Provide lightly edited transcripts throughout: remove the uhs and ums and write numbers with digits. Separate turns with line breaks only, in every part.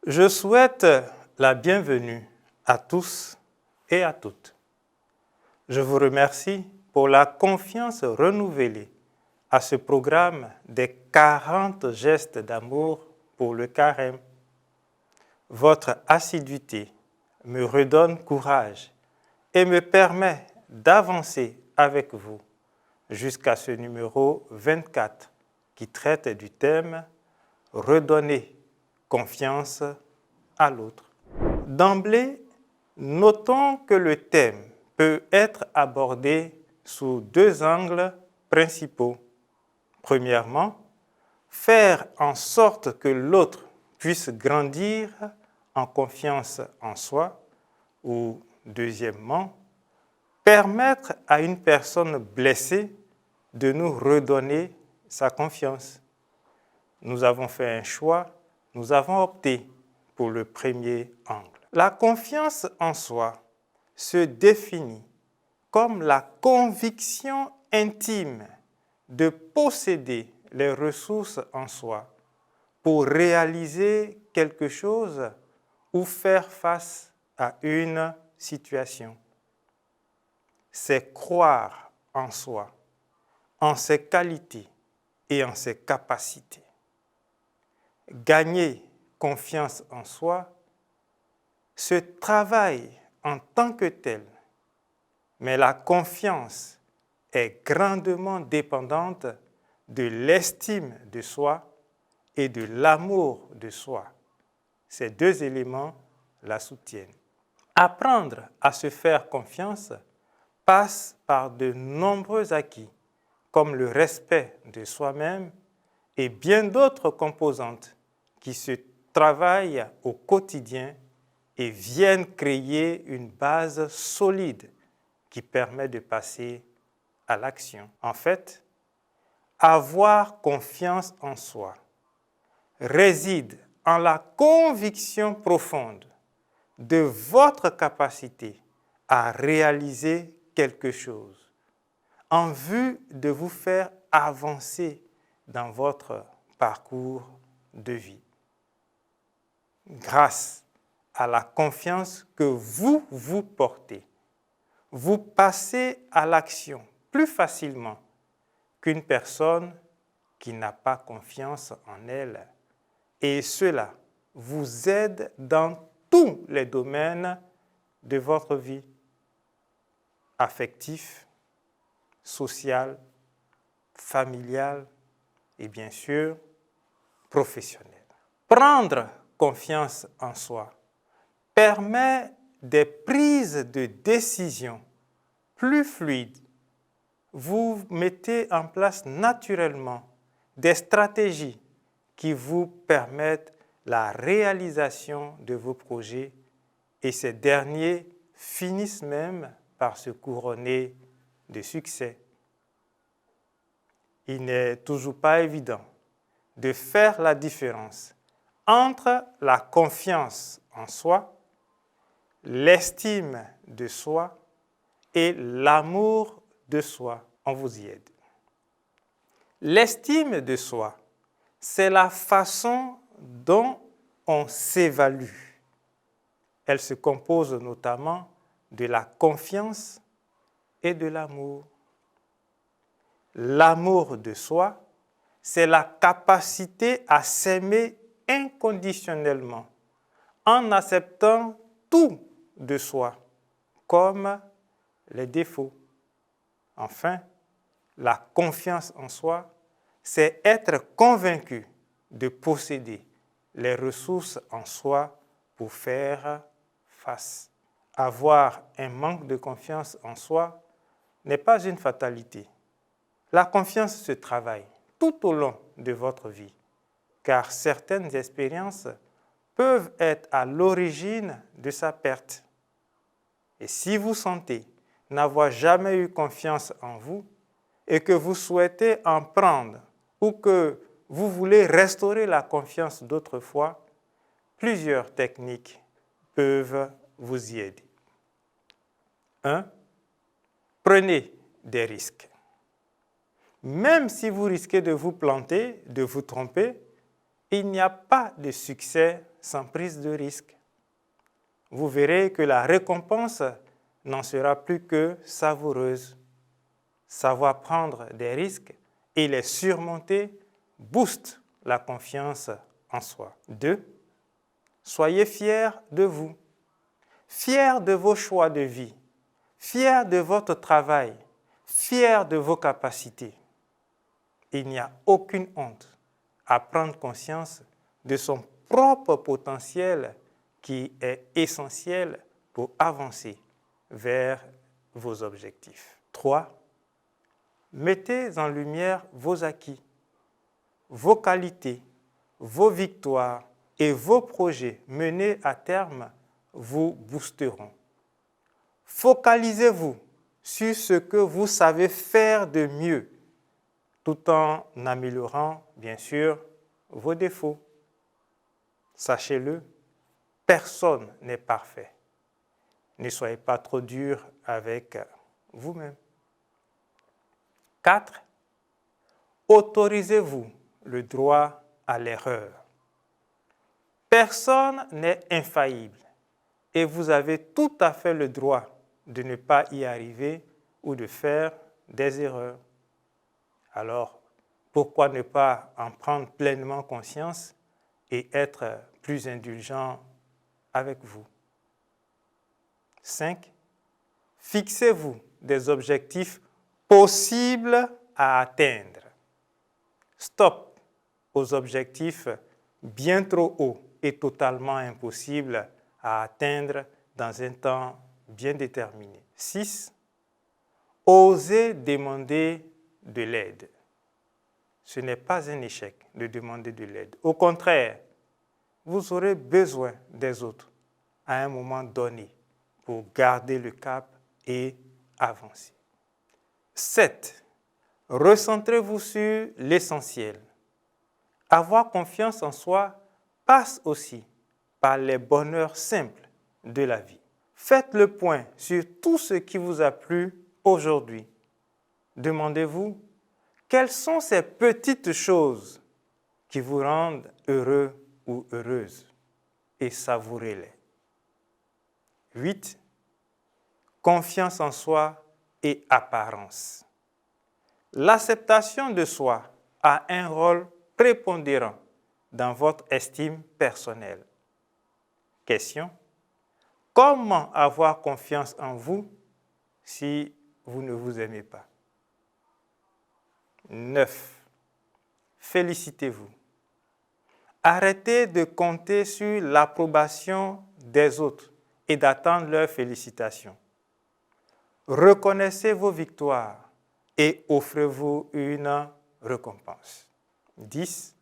Je souhaite la bienvenue à tous et à toutes. Je vous remercie pour la confiance renouvelée à ce programme des 40 gestes d'amour pour le carême. Votre assiduité me redonne courage et me permet d'avancer avec vous jusqu'à ce numéro 24 qui traite du thème « Redonner confiance à l'autre ». D'emblée, notons que le thème peut être abordé sous deux angles principaux. Premièrement, faire en sorte que l'autre puisse grandir en confiance en soi, ou deuxièmement, permettre à une personne blessée de nous redonner sa confiance. Nous avons fait un choix, nous avons opté pour le premier angle. La confiance en soi se définit comme la conviction intime de posséder les ressources en soi pour réaliser quelque chose ou faire face à une situation. C'est croire en soi, en ses qualités et en ses capacités. Gagner confiance en soi se travaille en tant que tel, mais la confiance est grandement dépendante de l'estime de soi et de l'amour de soi. Ces deux éléments la soutiennent. Apprendre à se faire confiance passe par de nombreux acquis, comme le respect de soi-même et bien d'autres composantes qui se travaillent au quotidien et viennent créer une base solide qui permet de passer à l'action. En fait, avoir confiance en soi réside en la conviction profonde de votre capacité à réaliser quelque chose en vue de vous faire avancer dans votre parcours de vie. Grâce à la confiance que vous vous portez, vous passez à l'action plus facilement qu'une personne qui n'a pas confiance en elle. Et cela vous aide dans tous les domaines de votre vie, affectif, social, familial et bien sûr professionnel. Prendre confiance en soi permet des prises de décision plus fluides. Vous mettez en place naturellement des stratégies qui vous permettent la réalisation de vos projets et ces derniers finissent même par se couronner de succès. Il n'est toujours pas évident de faire la différence entre la confiance en soi, l'estime de soi et l'amour de soi. On vous y aide. L'estime de soi, c'est la façon dont on s'évalue. Elle se compose notamment de la confiance et de l'amour. L'amour de soi, c'est la capacité à s'aimer inconditionnellement en acceptant tout de soi, comme les défauts. Enfin, la confiance en soi, c'est être convaincu de posséder les ressources en soi pour faire face. Avoir un manque de confiance en soi n'est pas une fatalité. La confiance se travaille tout au long de votre vie, car certaines expériences peuvent être à l'origine de sa perte. Et si vous sentez n'avoir jamais eu confiance en vous et que vous souhaitez en prendre ou que vous voulez restaurer la confiance d'autrefois, plusieurs techniques peuvent vous y aider. 1. Prenez des risques. Même si vous risquez de vous planter, de vous tromper, il n'y a pas de succès sans prise de risque. Vous verrez que la récompense n'en sera plus que savoureuse. Savoir prendre des risques et les surmonter booste la confiance en soi. 2. Soyez fiers de vous, fiers de vos choix de vie, fiers de votre travail, fiers de vos capacités. Il n'y a aucune honte à prendre conscience de son propre potentiel qui est essentiel pour avancer vers vos objectifs. 3. Mettez en lumière vos acquis, vos qualités, vos victoires et vos projets menés à terme vous boosteront. Focalisez-vous sur ce que vous savez faire de mieux, tout en améliorant, bien sûr, vos défauts. Sachez-le, personne n'est parfait. Ne soyez pas trop dur avec vous-même. 4. Autorisez-vous le droit à l'erreur. Personne n'est infaillible et vous avez tout à fait le droit de ne pas y arriver ou de faire des erreurs. Alors, pourquoi ne pas en prendre pleinement conscience et être plus indulgent avec vous? 5. Fixez-vous des objectifs possibles à atteindre. Stop aux objectifs bien trop hauts et totalement impossibles à atteindre dans un temps bien déterminé. 6. Osez demander de l'aide. Ce n'est pas un échec de demander de l'aide. Au contraire, vous aurez besoin des autres à un moment donné pour garder le cap et avancer. 7. Recentrez-vous sur l'essentiel. Avoir confiance en soi passe aussi par les bonheurs simples de la vie. Faites le point sur tout ce qui vous a plu aujourd'hui. Demandez-vous, quelles sont ces petites choses qui vous rendent heureux ou heureuse et savourez-les. 8. Confiance en soi et apparence. L'acceptation de soi a un rôle prépondérant dans votre estime personnelle. Question: comment avoir confiance en vous si vous ne vous aimez pas? 9. Félicitez-vous. Arrêtez de compter sur l'approbation des autres et d'attendre leurs félicitations. Reconnaissez vos victoires et offrez-vous une récompense. 10.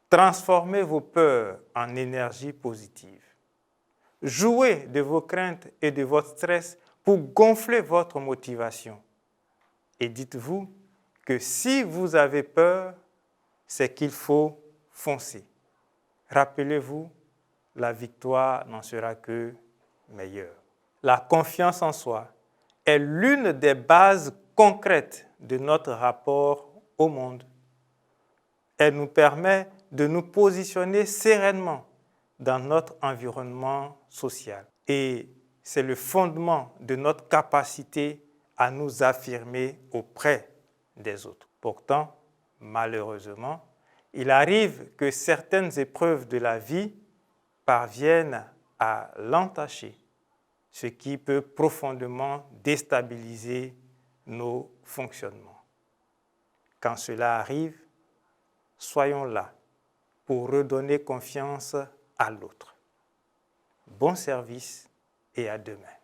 Transformez vos peurs en énergie positive. Jouez de vos craintes et de votre stress pour gonfler votre motivation. Et dites-vous que si vous avez peur, c'est qu'il faut foncer. Rappelez-vous, la victoire n'en sera que meilleure. La confiance en soi est l'une des bases concrètes de notre rapport au monde. Elle nous permet de nous positionner sereinement dans notre environnement social. Et c'est le fondement de notre capacité à nous affirmer auprès des autres. Pourtant, malheureusement, il arrive que certaines épreuves de la vie parviennent à l'entacher, ce qui peut profondément déstabiliser nos fonctionnements. Quand cela arrive, soyons là pour redonner confiance à l'autre. Bon service et à demain.